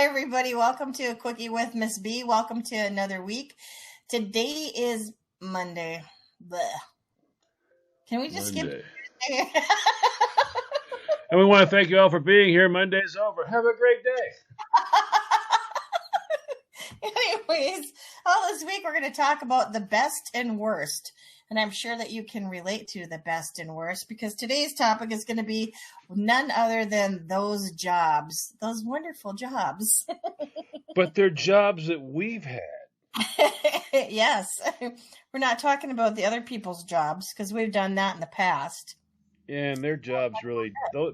Hi, everybody. Welcome to A Quickie with Miss B. Welcome to another week. Today is Monday. Blech. Can we just skip? Monday. And we want to thank you all for being here. Monday's over. Have a great day. Anyways, this week we're going to talk about the best and worst. And I'm sure that you can relate to the best and worst because today's topic is going to be none other than those jobs, those wonderful jobs. But they're jobs that we've had. Yes. We're not talking about the other people's jobs because we've done that in the past. And their jobs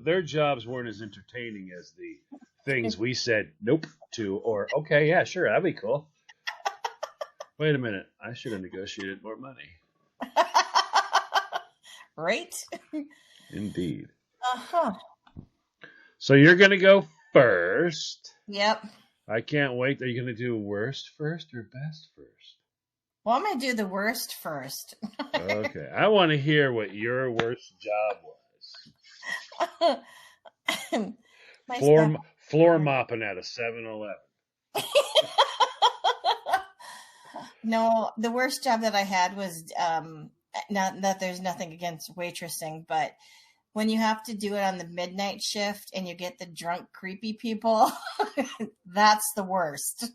their jobs weren't as entertaining as the things we said nope to, or okay, yeah, sure, that'd be cool. Wait a minute, I should have negotiated more money. Right? Indeed. Uh-huh. So you're going to go first. Yep. I can't wait. Are you going to do worst first or best first? Well, I'm going to do the worst first. Okay. I want to hear what your worst job was. Floor mopping at a 7-Eleven. No, the worst job that I had was, not that there's nothing against waitressing, but when you have to do it on the midnight shift and you get the drunk, creepy people, that's the worst.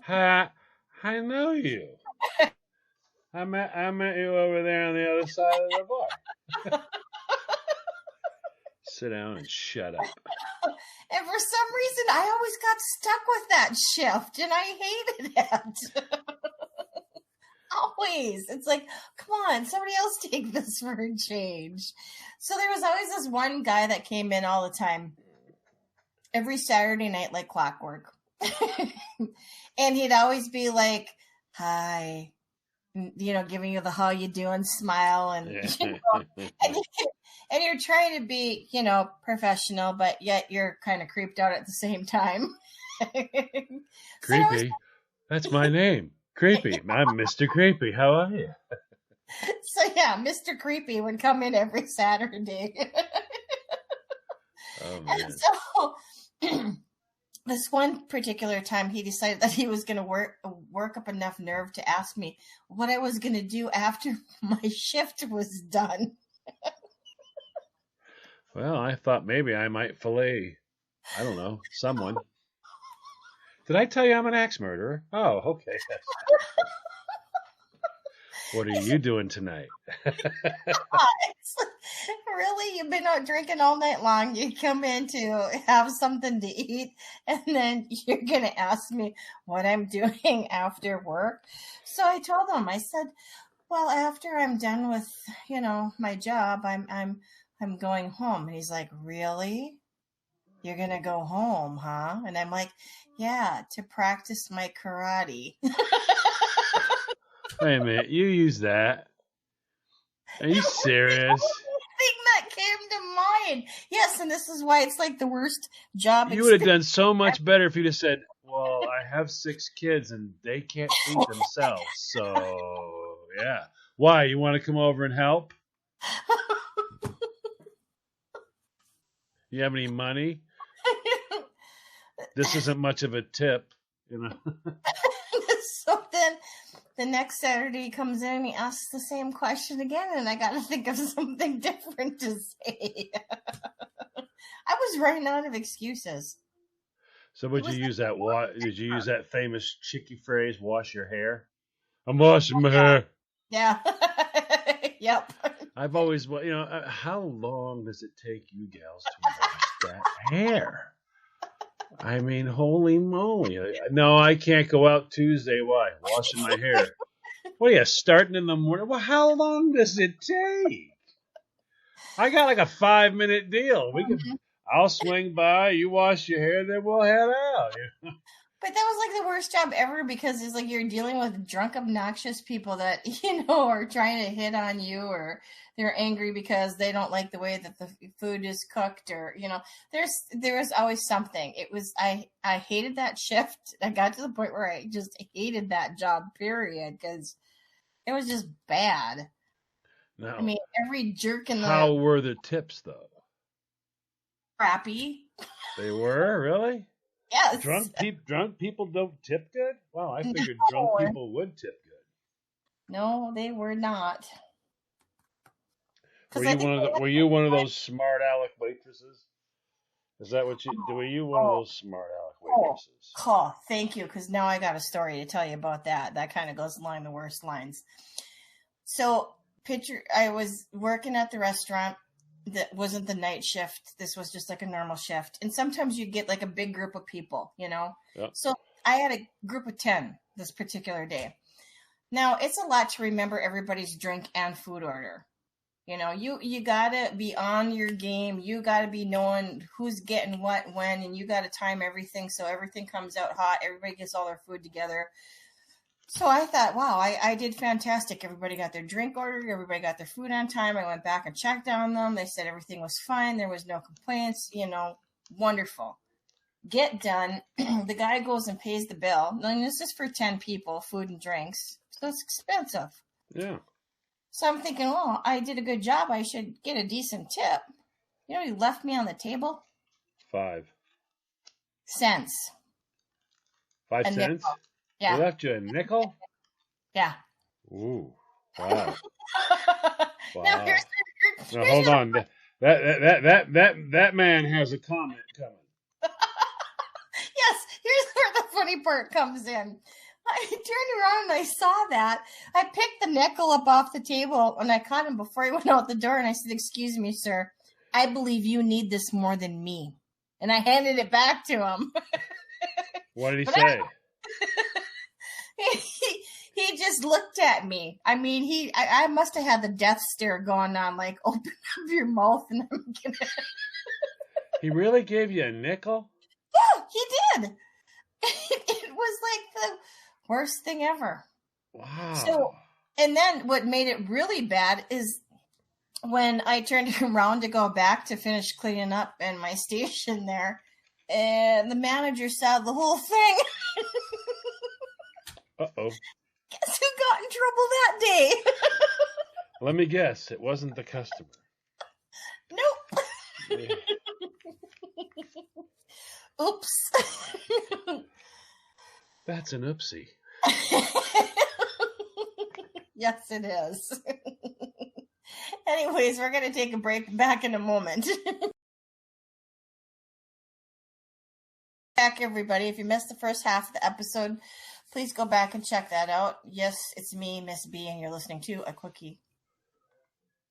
Hi, I know you. I met you over there on the other side of the bar. Sit down and shut up. And for some reason, I always got stuck with that shift, and I hated it. Always. It's like, come on, somebody else take this for a change. So there was always this one guy that came in all the time, every Saturday night like clockwork. And he'd always be like, hi, giving you the how you doing smile. And, and you're trying to be, professional, but yet you're kind of creeped out at the same time. Creepy? That's my name. Creepy. I'm Mr. Creepy. How are you? So, yeah, Mr. Creepy would come in every Saturday. Oh, man. And so, this one particular time, he decided that he was going to work up enough nerve to ask me what I was going to do after my shift was done. Well, I thought maybe I might fillet, I don't know, someone. Did I tell you I'm an axe murderer? Oh, okay. What are you doing tonight? Really? You've been out drinking all night long. You come in to have something to eat, and then you're going to ask me what I'm doing after work? So I told him, I said, well, after I'm done with, my job, I'm going home. And he's like, really? You're going to go home, huh? And I'm like, yeah, to practice my karate. Wait a minute, you use that? Are you serious? Thing that came to mind. Yes, and this is why it's like the worst job. You would have done so much better if you'd have said, well, I have 6 kids and they can't feed themselves. So, yeah. Why? You want to come over and help? You have any money? This isn't much of a tip, So then the next Saturday he comes in and he asks the same question again, and I got to think of something different to say. I was running out of excuses. So would you use that? Did you use that famous chicky phrase, wash your hair? I'm washing my hair. Yeah. Yep. I've always, how long does it take you gals to wash that hair? I mean, holy moly. No, I can't go out Tuesday. Why? Washing my hair. What are you, starting in the morning? Well, how long does it take? I got like a 5-minute deal. I'll swing by, you wash your hair, then we'll head out. But that was like the worst job ever because it's like you're dealing with drunk, obnoxious people that, are trying to hit on you, or they're angry because they don't like the way that the food is cooked, or, there was always something. It was, I hated that shift. I got to the point where I just hated that job, period, because it was just bad. No. I mean, every jerk in the... How were the tips, though? Crappy. They were? Really? Yes. Drunk people don't tip good? Wow, I figured drunk No. people would tip good. No, they were not. Were Because I you think one of they the, had were you one of those smart aleck waitresses? Is that what you were you one of oh, those smart aleck oh, waitresses? oh, thank you. Because now I got a story to tell you about that. That kind of goes along the worst lines. So, picture I was working at the restaurant that wasn't the night shift. This was just like a normal shift. And sometimes you get like a big group of people, you know? Yep. So, I had a group of 10 this particular day. Now, it's a lot to remember everybody's drink and food order. You know, you gotta be on your game. You gotta be knowing who's getting what when, and you gotta time everything so everything comes out hot. Everybody gets all their food together. So I thought, wow, I did fantastic. Everybody got their drink order. Everybody got their food on time. I went back and checked on them. They said everything was fine. There was no complaints. You know, wonderful. Get done. The guy goes and pays the bill. And this is for 10 people, food and drinks. So it's expensive. Yeah. So I'm thinking, well, I did a good job. I should get a decent tip. You know, he left me on the table? 5 Cents. 5 A cents? nickel. He Yeah. left you a nickel? Yeah. Ooh. Wow. Now Wow. here's Now hold on. That man has a comment coming. yes, here's where the funny part comes in. I turned around and I saw that. I picked the nickel up off the table and I caught him before he went out the door and I said, "Excuse me, sir. I believe you need this more than me." And I handed it back to him. What did he say? He just looked at me. I mean, I must have had the death stare going on, like, open up your mouth and I'm gonna. He really gave you a nickel? Yeah, he did. It was like the worst thing ever. Wow. So, and then what made it really bad is when I turned around to go back to finish cleaning up in my station there, and the manager saw the whole thing. Uh-oh. Guess who got in trouble that day? Let me guess. It wasn't the customer. Nope. Yeah. Oops. That's an oopsie. Yes, it is. Anyways, we're going to take a break. Back in a moment. Back, everybody. If you missed the first half of the episode, please go back and check that out. Yes, it's me, Miss B, and you're listening to A Quickie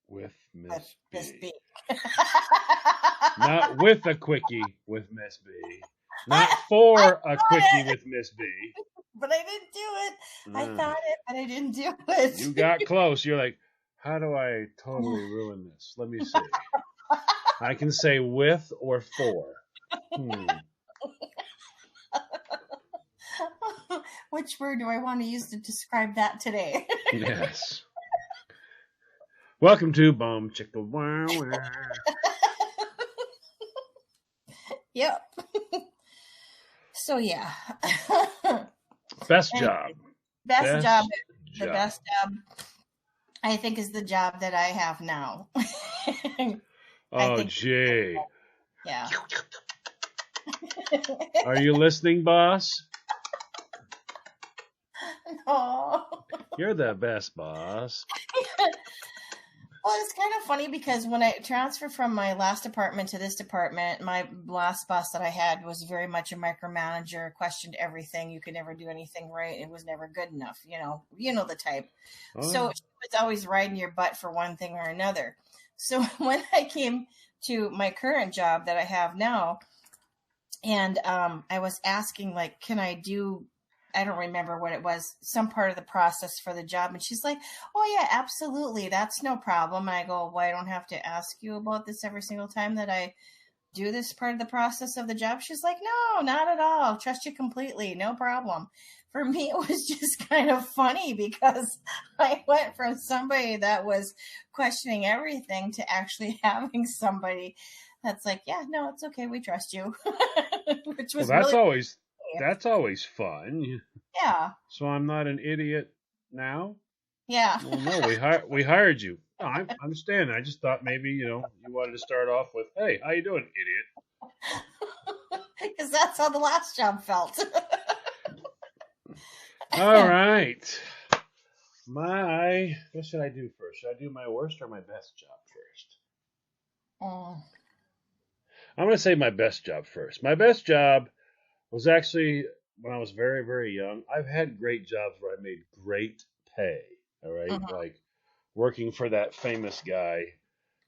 With Miss with Miss B. B. Not with a quickie with Miss B. Not for a quickie with Miss B. But I didn't do it. I Mm. thought it, but I didn't do it. You got close. You're like, how do I totally ruin this? Let me see. I can say with or for. Which word do I want to use to describe that today? Yes. Welcome to Bum Chicka Wow Wow. Yep. So yeah. Best job. Best job. The best job, I think, is the job that I have now. Oh, gee. Yeah. Are you listening, boss? No. You're the best, boss. Well, it's kind of funny because when I transferred from my last department to this department, my last boss that I had was very much a micromanager, questioned everything. You could never do anything right. It was never good enough. You know the type. Oh. So she was always riding your butt for one thing or another. So when I came to my current job that I have now, and I was asking, like, can I do, I don't remember what it was, some part of the process for the job. And she's like, "Oh, yeah, absolutely. That's no problem." And I go, "Well, I don't have to ask you about this every single time that I do this part of the process of the job." She's like, "No, not at all. Trust you completely. No problem." For me, it was just kind of funny because I went from somebody that was questioning everything to actually having somebody that's like, "Yeah, no, it's okay. We trust you." Which was well, that's really always fun. Yeah. So I'm not an idiot now? Yeah. Well, no, we hired you. No, I understand. I just thought maybe, you wanted to start off with, "Hey, how you doing, idiot?" Because that's how the last job felt. All right. What should I do first? Should I do my worst or my best job first? Oh. I'm going to say my best job first. My best job was actually when I was very, very young. I've had great jobs where I made great pay. All right. Mhm. Like working for that famous guy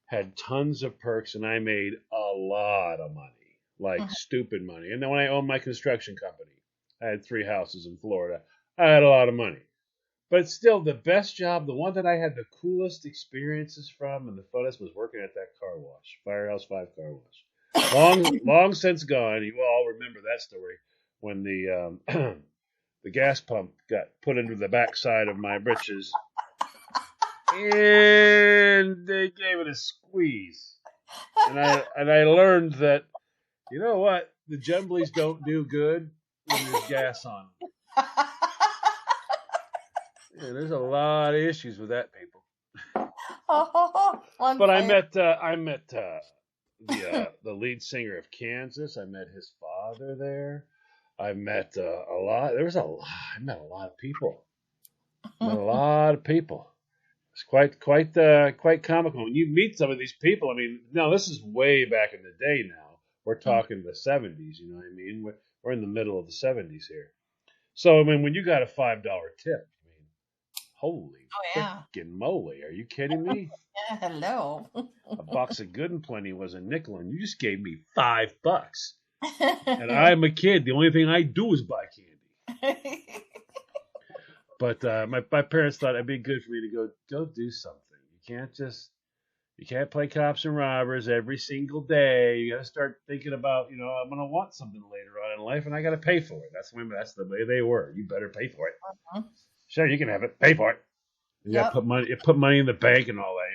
had tons of perks and I made a lot of money, like Mhm. stupid money. And then when I owned my construction company, I had 3 houses in Florida. I had a lot of money. But still, the best job, the one that I had the coolest experiences from and the funnest was working at that car wash, Firehouse 5 car wash. Long since gone. You all remember that story when the gas pump got put into the backside of my britches and they gave it a squeeze. And I learned that, you know what, the Jumblies don't do good when there's gas on them. Yeah, there's a lot of issues with that, people. But I met the lead singer of Kansas. I met his father there. I met a lot. There was a lot. I met a lot of people. Met a lot of people. It's quite comical when you meet some of these people. I mean, no, this is way back in the day. Now we're talking the '70s. You know what I mean? We're in the middle of the '70s here. So I mean, when you got a $5 tip, I mean, holy frickin' moly! Are you kidding me? Yeah, hello. A box of Good and Plenty was a nickel, and you just gave me $5. And I'm a kid. The only thing I do is buy candy. But my parents thought it'd be good for me to go do something. You can't play cops and robbers every single day. You got to start thinking about, I'm gonna want something later on in life, and I got to pay for it. That's the way they were. You better pay for it. Uh-huh. Sure, you can have it. Pay for it. You got to put money in the bank and all that.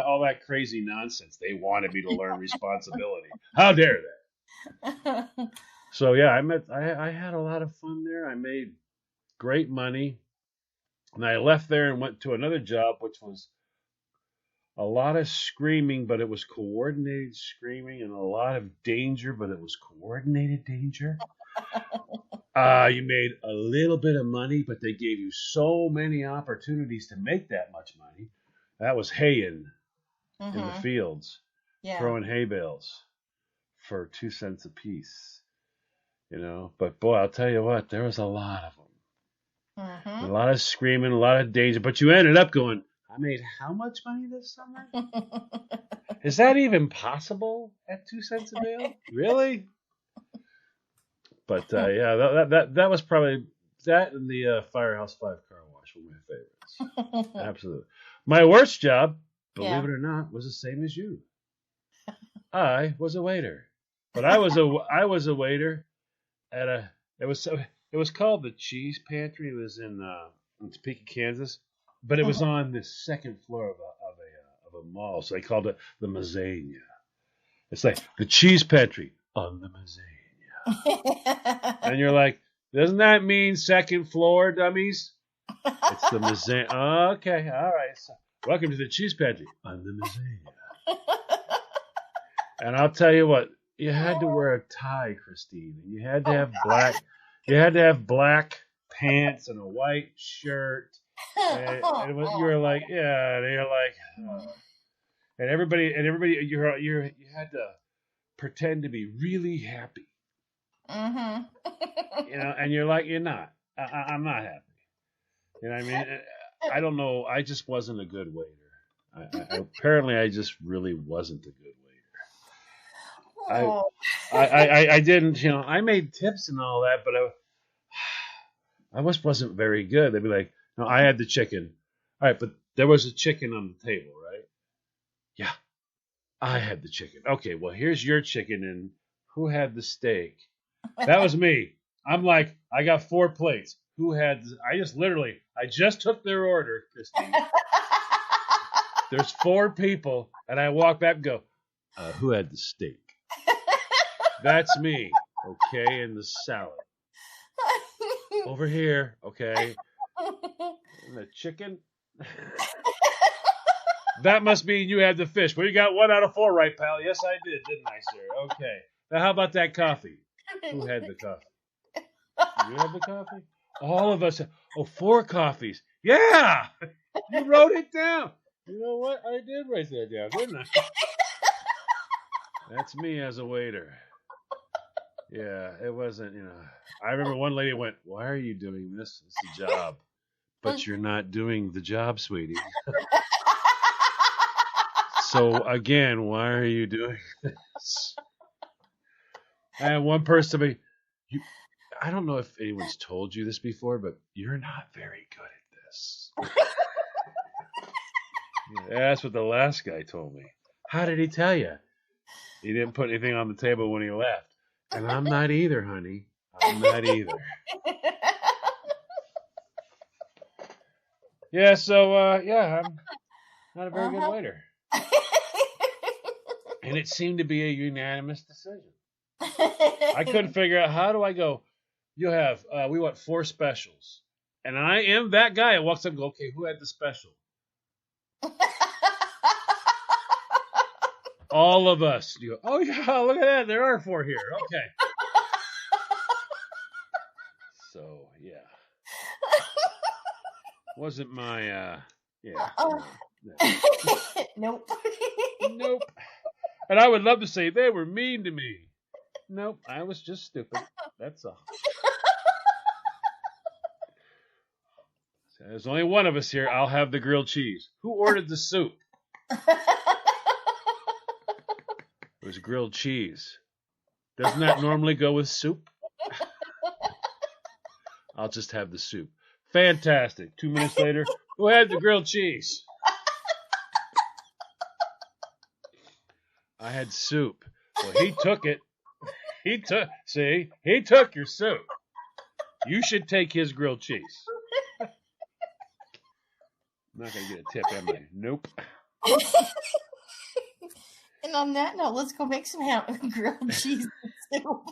All that crazy nonsense. They wanted me to learn responsibility. How dare they? So yeah, I had a lot of fun there. I made great money. And I left there and went to another job, which was a lot of screaming, but it was coordinated screaming, and a lot of danger, but it was coordinated danger. You made a little bit of money, but they gave you so many opportunities to make that much money. That was haying in the fields, throwing hay bales for 2 cents a piece. But boy, I'll tell you what, there was a lot of them. A lot of screaming, a lot of danger, but you ended up going, I made how much money this summer? Is that even possible at 2 cents a bale? Really? But yeah, that was probably that and the Firehouse 5 car wash were my favorites. Absolutely. My worst job, believe it or not, was the same as you. I was a waiter, but I was a waiter at it was called the Cheese Pantry. It was in Topeka, Kansas, but it was on the second floor of a mall, so they called it the Mazzania. It's like the Cheese Pantry on the Mazzania, and you're like, doesn't that mean second floor, dummies? It's the Mazzania. Okay, all right. So, welcome to the Cheese Pantry on the Mazzania. And I'll tell you what, you had to wear a tie, Christine, and you had to have black. You had to have black pants and a white shirt. And you were like, yeah, and you're like, and everybody, you had to pretend to be really happy. And you're like, you're not. I'm not happy. You know what I mean? I don't know. I just wasn't a good waiter. Apparently, I just really wasn't a good waiter. I didn't, I made tips and all that, but I just wasn't very good. They'd be like, no, I had the chicken. All right, but there was a chicken on the table, right? Yeah, I had the chicken. Okay, well, here's your chicken, and who had the steak? That was me. I'm like, I got 4 plates. Who had? I just took their order, Christine. There's 4 people, and I walk back and go, who had the steak? That's me, okay, and the salad. Over here, okay. And the chicken. That must mean you had the fish. Well, you got 1 out of 4 right, pal. Yes, I did, didn't I, sir? Okay. Now, how about that coffee? Who had the coffee? You had the coffee? All of us. Oh, 4 coffees. Yeah! You wrote it down. You know what? I did write that down, didn't I? That's me as a waiter. Yeah, it wasn't, I remember one lady went, "Why are you doing this? It's a job." But you're not doing the job, sweetie. So again, why are you doing this? I had one person be, I don't know if anyone's told you this before, but you're not very good at this. That's what the last guy told me. How did he tell you? He didn't put anything on the table when he left. And I'm not either, honey. I'm not either. Yeah, so, I'm not a very good waiter. And it seemed to be a unanimous decision. I couldn't figure out, how do I go, we want 4 specials. And I am that guy that walks up and goes, "Okay, who had the special?" All of us. You go, "Oh, yeah, look at that. There are 4 here. Okay." So, yeah. Wasn't my, Nope. Nope. And I would love to say they were mean to me. Nope, I was just stupid. That's all. So there's only one of us here. I'll have the grilled cheese. Who ordered the soup? It was grilled cheese. Doesn't that normally go with soup? I'll just have the soup. Fantastic. 2 minutes later, who had the grilled cheese? I had soup. Well, he took it. He took your soup. You should take his grilled cheese. I'm not going to get a tip, am I? Nope. And on that note, let's go make some grilled cheese soup.